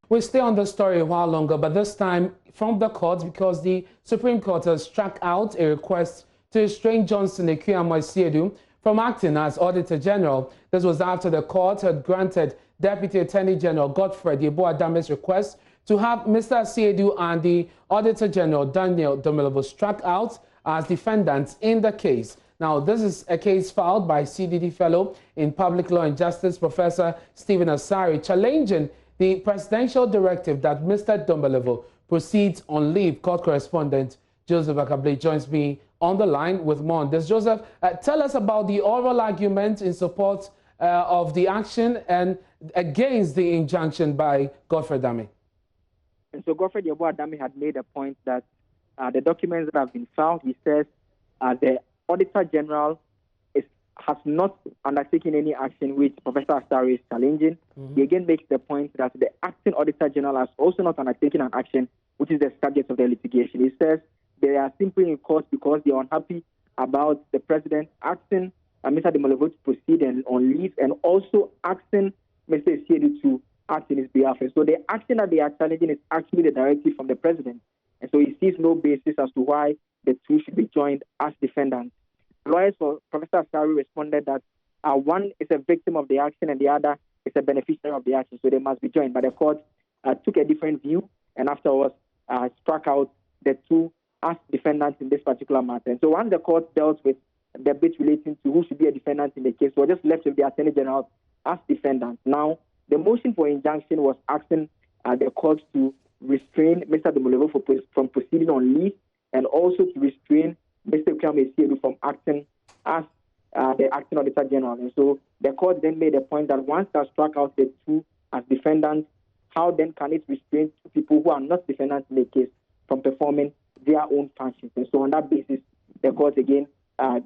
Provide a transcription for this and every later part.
We stay on the story a while longer, but this time from the court because the Supreme Court has struck out a request to restrain Johnson Akua from acting as Auditor General. This was after the court had granted Deputy Attorney General Godfred Yeboah-Dame's request to have Mr. Asiedu and the Auditor General Daniel Domilovo struck out as defendants in the case. Now, this is a case filed by CDD Fellow in Public Law and Justice, Professor Stephen Asari, challenging the presidential directive that Mr. Domilovo proceeds on leave. Court correspondent Joseph Akable joins me on the line with more on this. Joseph, tell us about the oral argument in support of the action and against the injunction by Godfred Dame. And so Godfred Yeboah-Dame had made a point that the documents that have been filed, he says the Auditor General has not undertaken any action which Professor Asari is challenging. He again makes the point that the acting Auditor General has also not undertaken an action which is the subject of the litigation. He says they are simply in court because they are unhappy about the president asking Mr. Domilovo to proceed on leave and also asking Mr. Asiedu to act in his behalf. And so the action that they are challenging is actually the directive from the president. And so he sees no basis as to why the two should be joined as defendants. Lawyers for Professor Asari responded that one is a victim of the action and the other is a beneficiary of the action, so they must be joined. But the court took a different view and afterwards struck out the two as defendants in this particular matter. And so once the court dealt with the bit relating to who should be a defendant in the case, we were just left with the Attorney General as defendants. Now, the motion for injunction was asking the court to restrain Mr. Domilovo from proceeding on leave and also to restrain Mr. Asiedu from acting as the acting Auditor General. And so the court then made a point that once they struck out the two as defendants, how then can it restrain two people who are not defendants in the case from performing their own functions? And so on that basis, the court again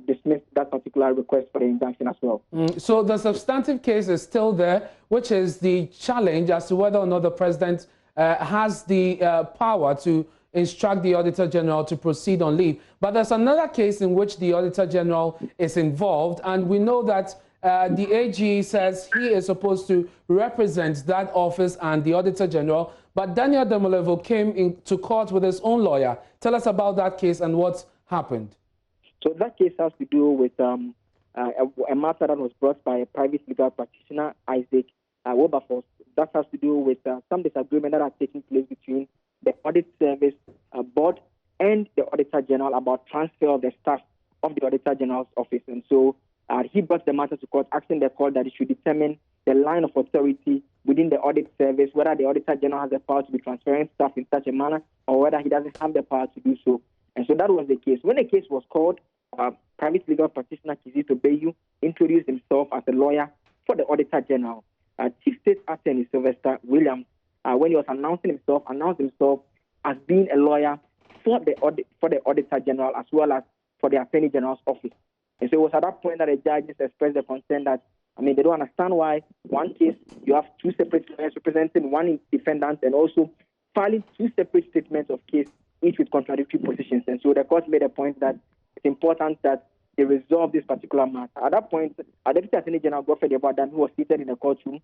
dismissed that particular request for the injunction as well. So the substantive case is still there, which is the challenge as to whether or not the president has the power to instruct the Auditor General to proceed on leave. But there's another case in which the Auditor General is involved, and we know that the AG says he is supposed to represent that office and the Auditor General, but Daniel Domilovo came into court with his own lawyer. Tell us about that case and what's happened. So that case has to do with a matter that was brought by a private legal practitioner, Isaac Wilberforce. That has to do with some disagreement that are taking place between the Audit Service Board and the Auditor General about transfer of the staff of the Auditor General's office. And so he brought the matter to court, asking the court that it should determine the line of authority within the Audit Service, whether the Auditor General has the power to be transferring staff in such a manner or whether he doesn't have the power to do so. And so that was the case. When the case was called, private legal practitioner Kizito Bayu introduced himself as a lawyer for the Auditor General. Chief State Attorney Sylvester Williams, when he was announced himself as being a lawyer for the Auditor General as well as for the Attorney General's office. And so it was at that point that the judges expressed the concern that, they don't understand why one case you have two separate lawyers representing one defendant and also filing two separate statements of case, each with contradictory positions. And so the court made a point that it's important that they resolve this particular matter. At that point, Deputy Attorney General Godfred Yeboah-Dame, who was seated in the courtroom,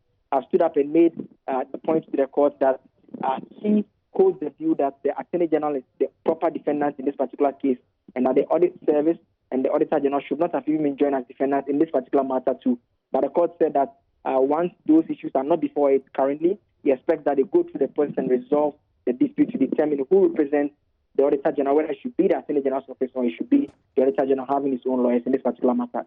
stood up and made the point to the court that he holds the view that the Attorney General is the proper defendant in this particular case and that the Audit Service and the Auditor General should not have even been joined as defendants in this particular matter too. But the court said that once those issues are not before it currently, he expects that they go through the process and resolve the dispute to determine who represents the Auditor General, whether it should be the Attorney General's office or it should be the Auditor General having his own lawyers in this particular matter.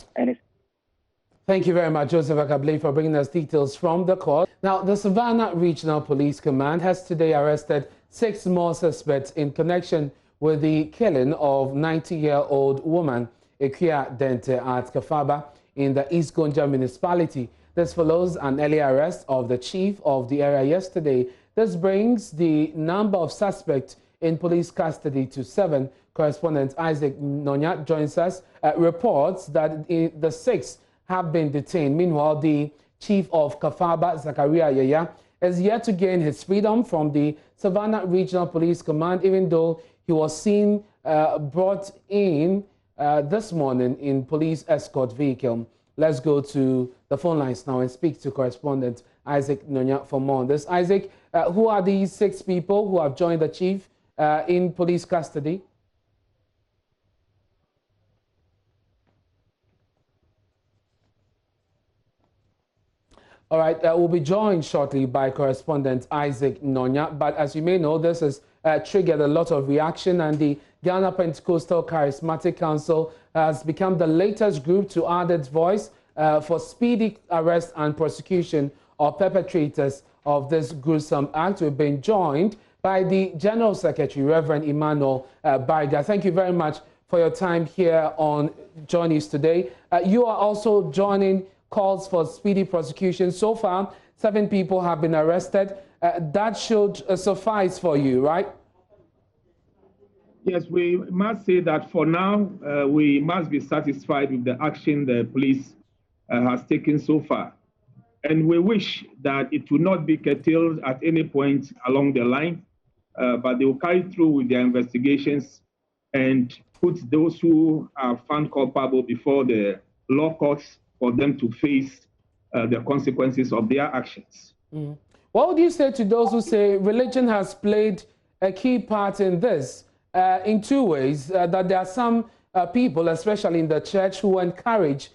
Thank you very much, Joseph Akable, for bringing us details from the court. Now, the Savannah Regional Police Command has today arrested 6 more suspects in connection with the killing of 90-year-old woman Akua Dente at Kafaba in the East Gonja municipality. This follows an earlier arrest of the chief of the area yesterday. This brings the number of suspects in police custody to 7. Correspondent Isaac Nonya joins us. Reports that the 6 have been detained. Meanwhile, the chief of Kafaba, Zakaria Yaya, is yet to gain his freedom from the Savannah Regional Police Command, even though he was seen brought in this morning in police escort vehicle. Let's go to the phone lines now and speak to correspondent Isaac Nonya for more on this. Isaac, Who are these 6 people who have joined the chief in police custody? All right, we'll be joined shortly by correspondent Isaac Nonya. But as you may know, this has triggered a lot of reaction, and the Ghana Pentecostal Charismatic Council has become the latest group to add its voice for speedy arrest and prosecution of perpetrators of this gruesome act. We've been joined by the General Secretary, Reverend Emmanuel Bariga. Thank you very much for your time here on JoyNews today. You are also joining calls for speedy prosecution. So far, 7 people have been arrested. That should suffice for you, right? Yes, we must say that for now, we must be satisfied with the action the police has taken so far. And we wish that it will not be curtailed at any point along the line, but they will carry through with their investigations and put those who are found culpable before the law courts for them to face the consequences of their actions. Mm. What would you say to those who say religion has played a key part in this in 2 ways? That there are some people, especially in the church, who encourage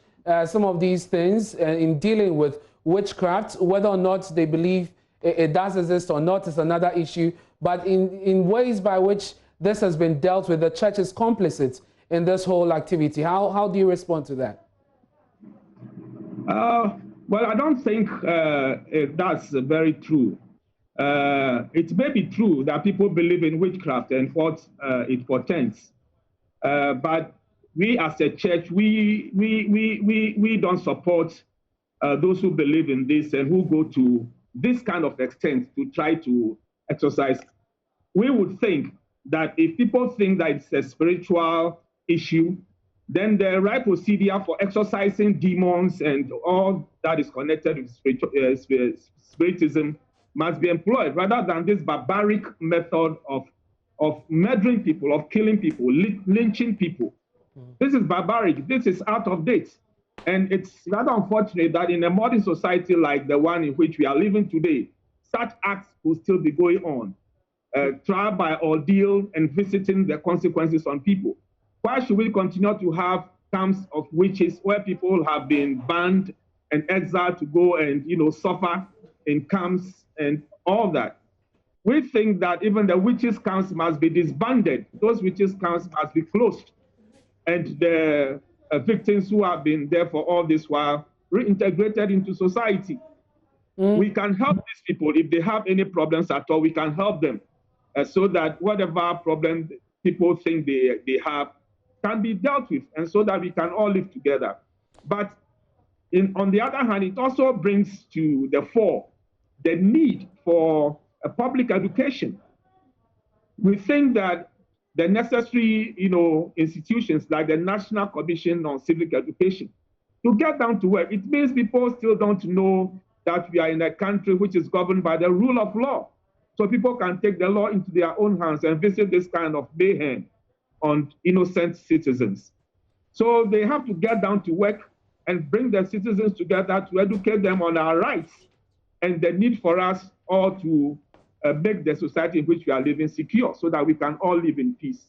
some of these things in dealing with witchcraft. Whether or not they believe it does exist or not is another issue. But in ways by which this has been dealt with, the church is complicit in this whole activity. How do you respond to that? Well, I don't think that's very true. It may be true that people believe in witchcraft and what it portends, but we as a church, we don't support those who believe in this and who go to this kind of extent to try to exorcise. We would think that if people think that it's a spiritual issue, then the right procedure for exorcising demons and all that is connected with spiritism must be employed, rather than this barbaric method of murdering people, of killing people, lynching people. This is barbaric. This is out of date. And it's rather unfortunate that in a modern society like the one in which we are living today, such acts will still be going on, trial by ordeal and visiting the consequences on people. Why should we continue to have camps of witches where people have been banned and exiled to go and suffer in camps and all that? We think that even the witches' camps must be disbanded. Those witches' camps must be closed, and the victims who have been there for all this while reintegrated into society. We can help these people if they have any problems at all. We can help them so that whatever problem people think they have can be dealt with, and so that we can all live together. But on the other hand, it also brings to the fore the need for a public education. We think that the necessary institutions like the National Commission on Civic Education to get down to work. It means people still don't know that we are in a country which is governed by the rule of law. So people can take the law into their own hands and visit this kind of mayhem on innocent citizens. So they have to get down to work and bring the citizens together to educate them on our rights and the need for us all to make the society in which we are living secure so that we can all live in peace.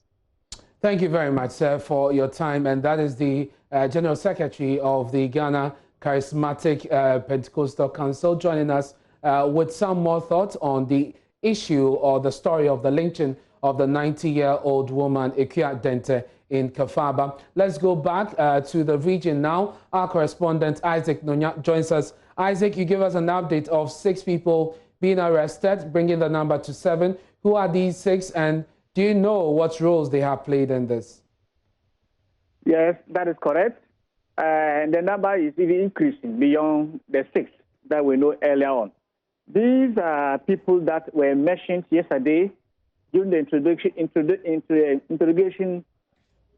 Thank you very much, sir, for your time. And that is the General Secretary of the Ghana Charismatic Pentecostal Council joining us with some more thoughts on the issue or the story of the lynching of the 90-year-old woman, Akua Dente, in Kafaba. Let's go back to the region now. Our correspondent, Isaac Nonya, joins us. Isaac, you give us an update of 6 people being arrested, bringing the number to 7. Who are these 6, and do you know what roles they have played in this? Yes, that is correct. And the number is even increasing beyond the 6 that we know earlier on. These are people that were mentioned yesterday during the interrogation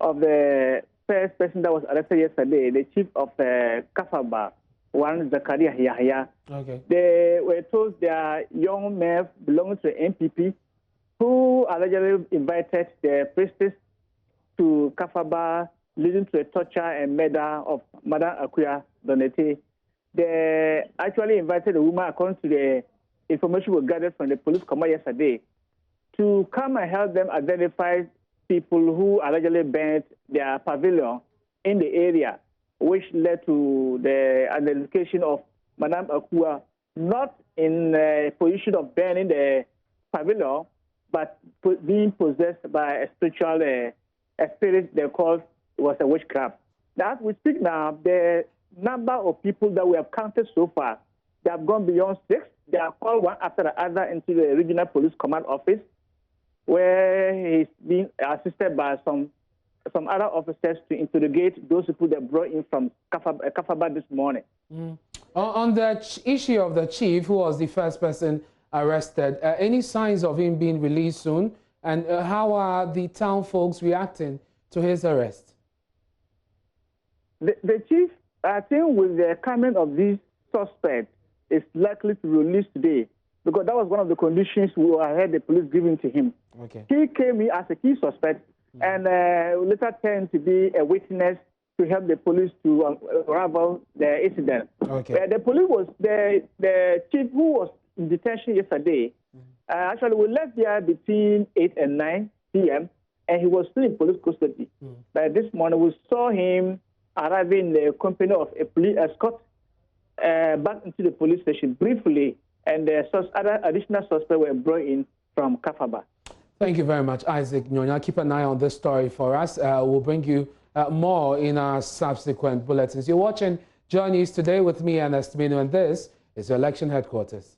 of the first person that was arrested yesterday, the chief of Kafaba, one Zakaria Yahya. Okay. They were told they are young men belonging to the NPP who allegedly invited the priestess to Kafaba, leading to the torture and murder of Madame Akua Donete. They actually invited the woman, according to the information was gathered from the police command yesterday to come and help them identify people who allegedly burnt their pavilion in the area, which led to the identification of Madame Akua, not in a position of burning the pavilion, but being possessed by a spiritual a spirit they called was a witchcraft. Now, as we speak now, the number of people that we have counted so far, they have gone beyond 6. They are called one after the other into the regional police command office, where he's being assisted by some other officers to interrogate those people that brought in from Kafaba this morning. On the issue of the chief, who was the first person arrested, any signs of him being released soon? And how are the town folks reacting to his arrest? The chief, I think with the coming of these suspects, is likely to release today, because that was one of the conditions we had the police giving to him. Okay. He came in as a key suspect and later turned to be a witness to help the police to unravel the incident. Okay. The police was the chief who was in detention yesterday. Actually, we left there between 8 and 9 p.m. and he was still in police custody. But this morning we saw him arriving in the company of a police escort back into the police station briefly, and other additional suspects were brought in from Kafaba. Thank you very much, Isaac Nyonya. Keep an eye on this story for us. We'll bring you more in our subsequent bulletins. You're watching JoyNews today with me, Ernest Minu, and this is your election headquarters.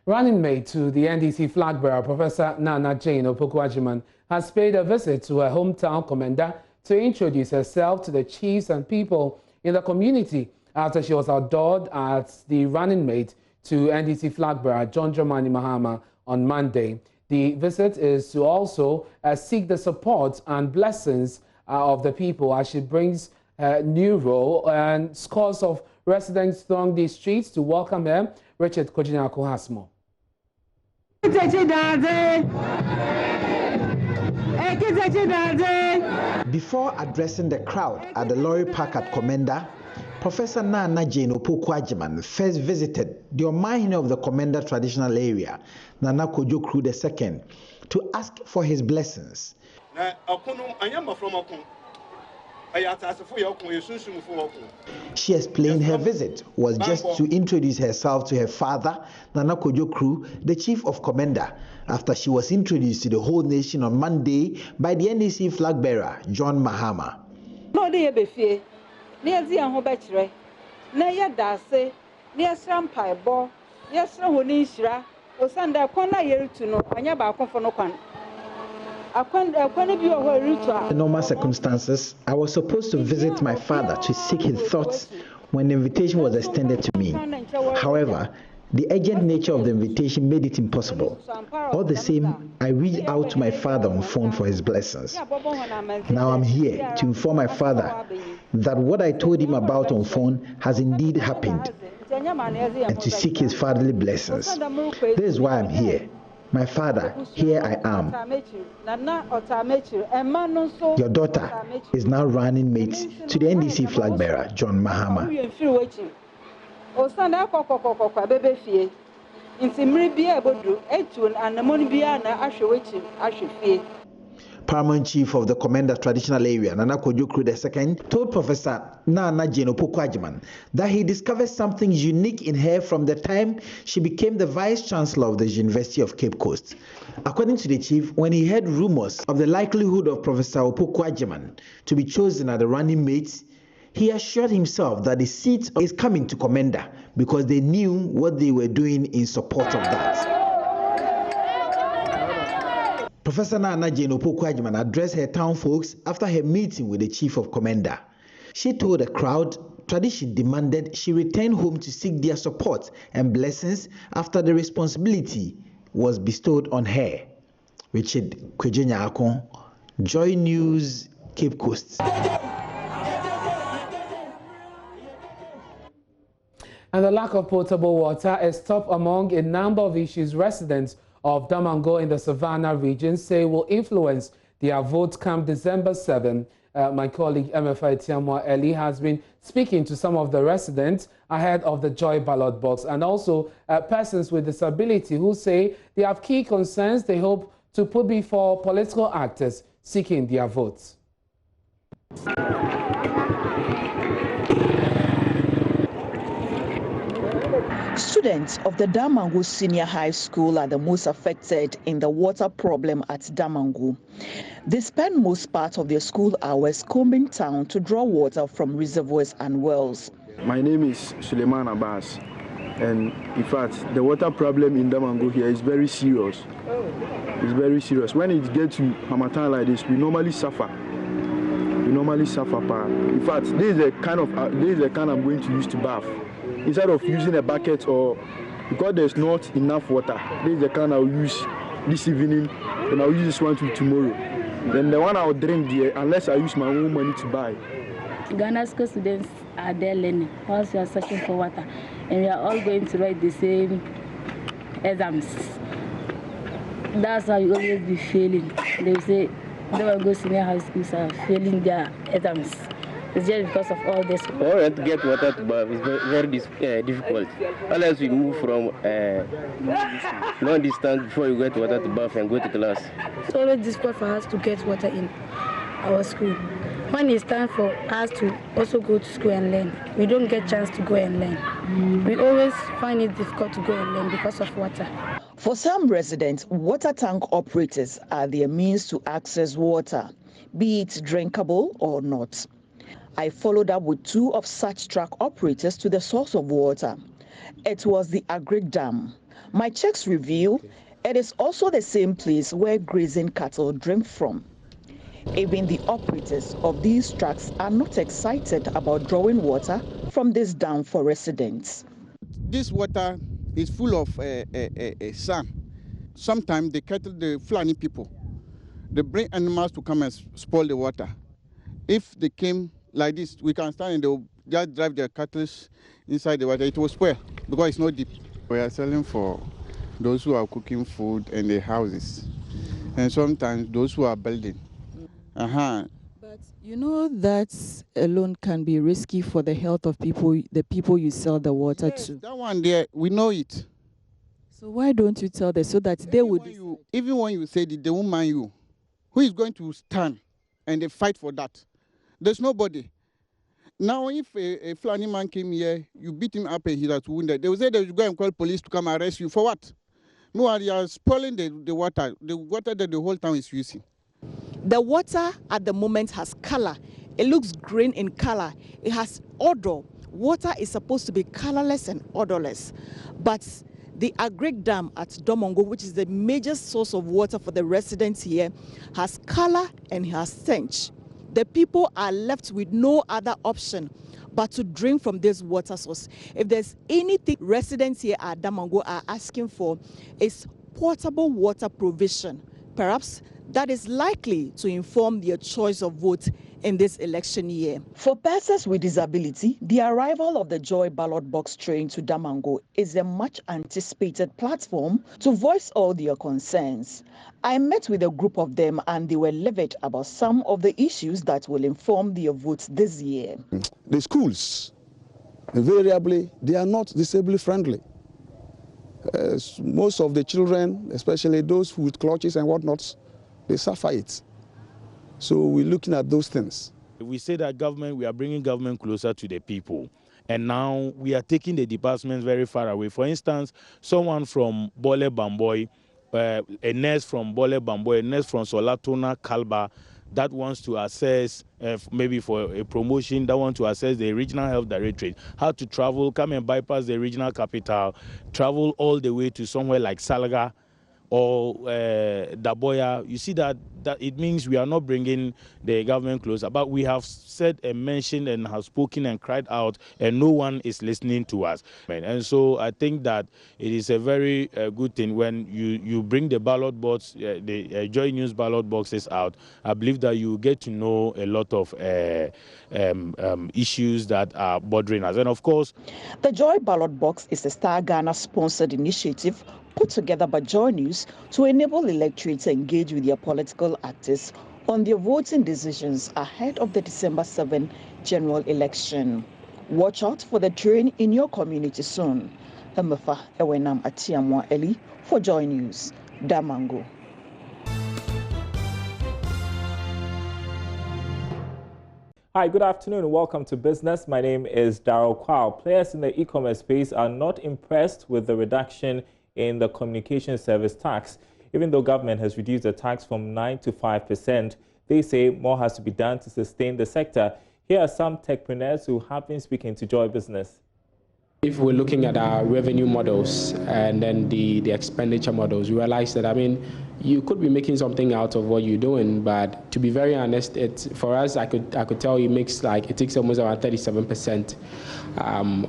Running mate to the NDC flag bearer, Professor Nana Jane Opoku-Agyeman, has paid a visit to her hometown commander to introduce herself to the chiefs and people in the community after she was outdoored as the running mate to NDC flag bearer John Dramani Mahama on Monday. The visit is to also seek the support and blessings of the people as she brings a new role, and scores of residents throng the streets to welcome her. Richard Kojoman has more. Before addressing the crowd at the lorry park at Komenda, Professor Nana Jane Opoku-Agyeman first visited the Omahine of the Komenda traditional area, Nana Kojoman II, to ask for his blessings. She explained her visit was just to introduce herself to her father, Nana Kojoman, the chief of Komenda, after she was introduced to the whole nation on Monday by the NDC flag bearer, John Mahama. In normal circumstances, I was supposed to visit my father to seek his thoughts when the invitation was extended to me. However, the urgent nature of the invitation made it impossible. All the same, I reached out to my father on phone for his blessings. Now I'm here to inform my father that what I told him about on phone has indeed happened, and to seek his fatherly blessings. This is why I'm here. My father, here I am. Your daughter is now running mate to the NDC flag bearer, John Mahama. Paramount Chief of the Komenda traditional area, Nana Kojoman II, told Professor Nana Jane Opoku-Agyeman that he discovered something unique in her from the time she became the Vice Chancellor of the University of Cape Coast. According to the chief, when he heard rumors of the likelihood of Professor Opoku-Agyeman to be chosen as the running mate, he assured himself that the seat is coming to Komenda because they knew what they were doing in support of that. Professor Nana Jane Opoku-Agyeman addressed her town folks after her meeting with the chief of Komenda. She told the crowd tradition demanded she return home to seek their support and blessings after the responsibility was bestowed on her. Richard Kojoman, JoyNews, Cape Coast. And the lack of potable water is top among a number of issues residents of Damangu in the Savannah region say will influence their vote come December 7. my colleague MFI Tiamwa Eli has been speaking to some of the residents ahead of the Joy ballot box, and also persons with disability who say they have key concerns they hope to put before political actors seeking their votes. Students of the Damangu Senior High School are the most affected in the water problem at Damangu. They spend most part of their school hours combing town to draw water from reservoirs and wells. My name is Suleiman Abbas, and in fact, the water problem in Damangu here is very serious. It's very serious. When it gets to Hamatan like this, we normally suffer. In fact, this is the kind I'm going to use to bath. Instead of using a bucket, or because there's not enough water, this is the kind I'll use this evening, and I'll use this one till tomorrow. Then the one I'll drink there, unless I use my own money to buy. Ghana school students are there learning whilst we are searching for water, and we are all going to write the same exams. That's how we always be failing. They say Damangu Senior High Schools are failing their exams. It's just because of all this. To get water to bath is very difficult. Unless we move from long distance before you get water to bath and go to class. It's always difficult for us to get water in our school. When it's time for us to also go to school and learn, we don't get a chance to go and learn. We always find it difficult to go and learn because of water. For some residents, water tank operators are their means to access water, be it drinkable or not. I followed up with two of such truck operators to the source of water. It was the Agric Dam. My checks reveal it is also the same place where grazing cattle drink from. Even the operators of these trucks are not excited about drawing water from this dam for residents. This water is full of sand. Sometimes the Fulani people, they bring animals to come and spoil the water. If they came like this, we can stand and they'll just drive their cattle inside the water. It will spoil because it's not deep. We are selling for those who are cooking food in their houses, and sometimes those who are building. But you know that alone can be risky for the health of the people you sell the water to. That one there, we know it. So why don't you tell them so that they would? Even when you say it, they won't mind you. Who is going to stand and they fight for that? There's nobody. Now, if a Fulani man came here, you beat him up and he was wounded, they will say they will go and call police to come arrest you. For what? No, you are spoiling the water that the whole town is using. The water at the moment has color. It looks green in color. It has odor. Water is supposed to be colorless and odorless. But the Agric Dam at Damangu, which is the major source of water for the residents here, has color and has stench. The people are left with no other option but to drink from this water source. If there's anything residents here at Damangu are asking for, is portable water provision. Perhaps that is likely to inform their choice of vote in this election year. For persons with disability, the arrival of the Joy ballot box train to Damangu is a much anticipated platform to voice all their concerns. I met with a group of them and they were livid about some of the issues that will inform their votes this year. The schools, invariably, they are not disabled friendly. Most of the children, especially those with clutches and whatnots, they suffer it. So we're looking at those things. We say that we are bringing government closer to the people. And now we are taking the departments very far away. For instance, someone from Bole Bamboy, a nurse from Bole Bamboy, a nurse from Solatona, Kalba, that wants to assess, maybe for a promotion, that wants to assess the regional health directorate, how to travel, come and bypass the regional capital, travel all the way to somewhere like Salaga or Daboya. You see that it means we are not bringing the government closer, but we have said and mentioned and have spoken and cried out, and no one is listening to us. And so I think that it is a very good thing when you bring the ballot box, the JoyNews ballot boxes out. I believe that you get to know a lot of issues that are bothering us. And of course, the Joy ballot box is a Star Ghana sponsored initiative put together by JoyNews to enable electorates to engage with their political actors on their voting decisions ahead of the December 7 general election. Watch out for the train in your community soon. Emefa Ewenam Atiamwa Eli for Joy News, Damangu. Hi, good afternoon and welcome to Business. My name is Daryl Kwao. Players in the e-commerce space are not impressed with the reduction in the communication service tax. Even though government has reduced the tax from 9% to 5%, they say more has to be done to sustain the sector. Here are some techpreneurs who have been speaking to Joy Business. If we're looking at our revenue models and then the expenditure models, we realize that, you could be making something out of what you're doing, but to be very honest, for us, I could tell you it takes almost around 37%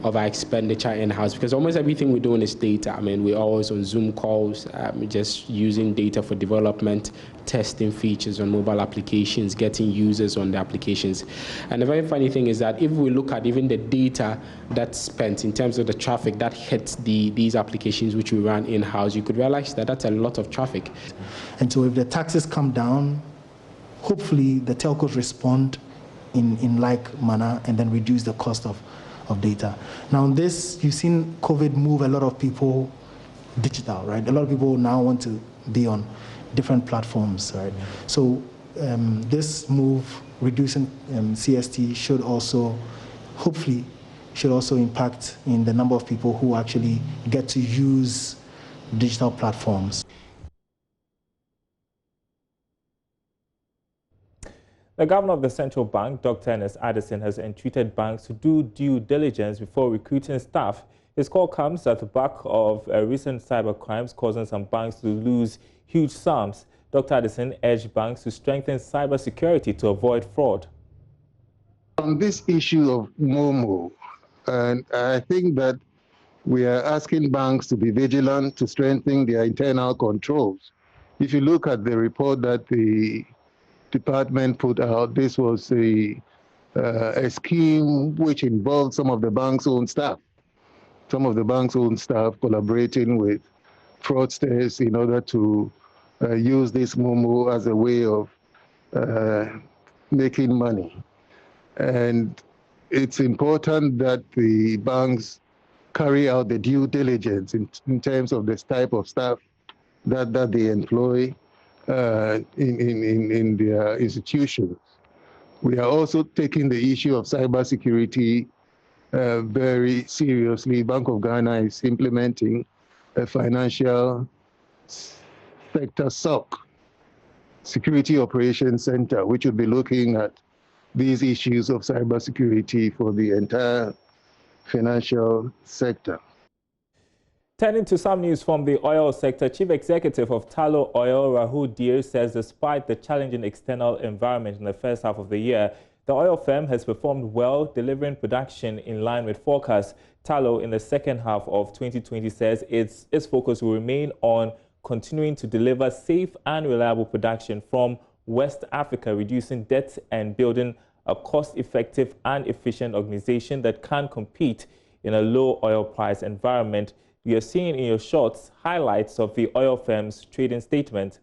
of our expenditure in-house, because almost everything we're doing is data. We're always on Zoom calls, just using data for development, testing features on mobile applications, getting users on the applications. And the very funny thing is that if we look at even the data that's spent in terms of the traffic that hits these applications which we run in-house, you could realize that that's a lot of traffic. And so if the taxes come down, hopefully the telcos respond in like manner and then reduce the cost of data. Now this, you've seen COVID move a lot of people digital, right? A lot of people now want to be on different platforms, right? So this move, reducing CST, should also, hopefully, impact in the number of people who actually get to use digital platforms. The governor of the central bank, Dr. Ernest Addison, has entreated banks to do due diligence before recruiting staff. His call comes at the back of recent cyber crimes causing some banks to lose huge sums. Dr. Addison urged banks to strengthen cyber security to avoid fraud. On this issue of Momo, and I think that we are asking banks to be vigilant to strengthen their internal controls. If you look at the report that the department put out, this was a scheme which involved some of the bank's own staff. Some of the bank's own staff collaborating with fraudsters in order to use this Momo as a way of making money. And it's important that the banks carry out the due diligence in terms of this type of staff that they employ in their institutions. We are also taking the issue of cybersecurity very seriously. Bank of Ghana is implementing a financial sector SOC, Security Operations Center, which will be looking at these issues of cybersecurity for the entire financial sector. Turning to some news from the oil sector, Chief Executive of Tullow Oil, Rahul Deer, says despite the challenging external environment in the first half of the year, the oil firm has performed well, delivering production in line with forecasts. Tullow, in the second half of 2020, says its focus will remain on continuing to deliver safe and reliable production from West Africa, reducing debt and building a cost-effective and efficient organization that can compete in a low oil price environment. You are seeing in your shots highlights of the oil firm's trading statement.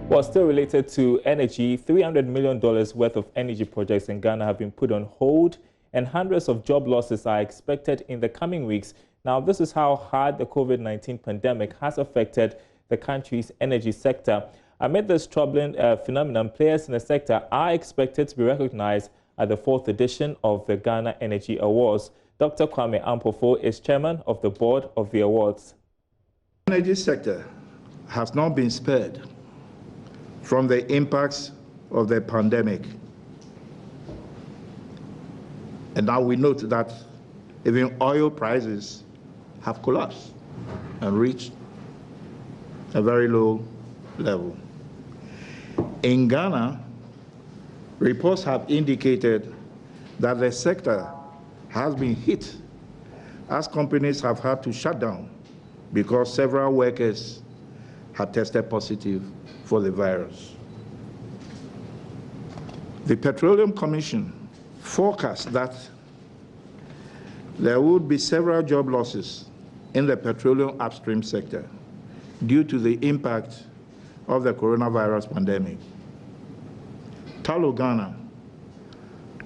Well, still related to energy, $300 million worth of energy projects in Ghana have been put on hold, and hundreds of job losses are expected in the coming weeks. Now, this is how hard the COVID-19 pandemic has affected the country's energy sector. Amid this troubling phenomenon, players in the sector are expected to be recognized at the 4th edition of the Ghana Energy Awards. Dr. Kwame Ampofo is chairman of the board of the awards. The energy sector has not been spared from the impacts of the pandemic. And now we note that even oil prices have collapsed and reached a very low level. In Ghana, reports have indicated that the sector has been hit as companies have had to shut down because several workers had tested positive for the virus. The Petroleum Commission forecast that there would be several job losses in the petroleum upstream sector due to the impact of the coronavirus pandemic. Tullow Ghana,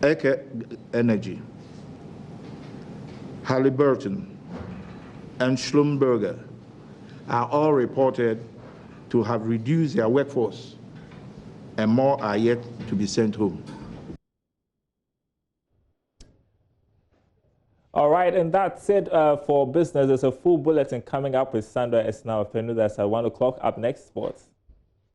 Eke Energy, Halliburton, and Schlumberger are all reported to have reduced their workforce, and more are yet to be sent home. All right, and that's it for business. There's a full bulletin coming up with Sandra Esnao Penu. That's at 1 o'clock. Up next, sports.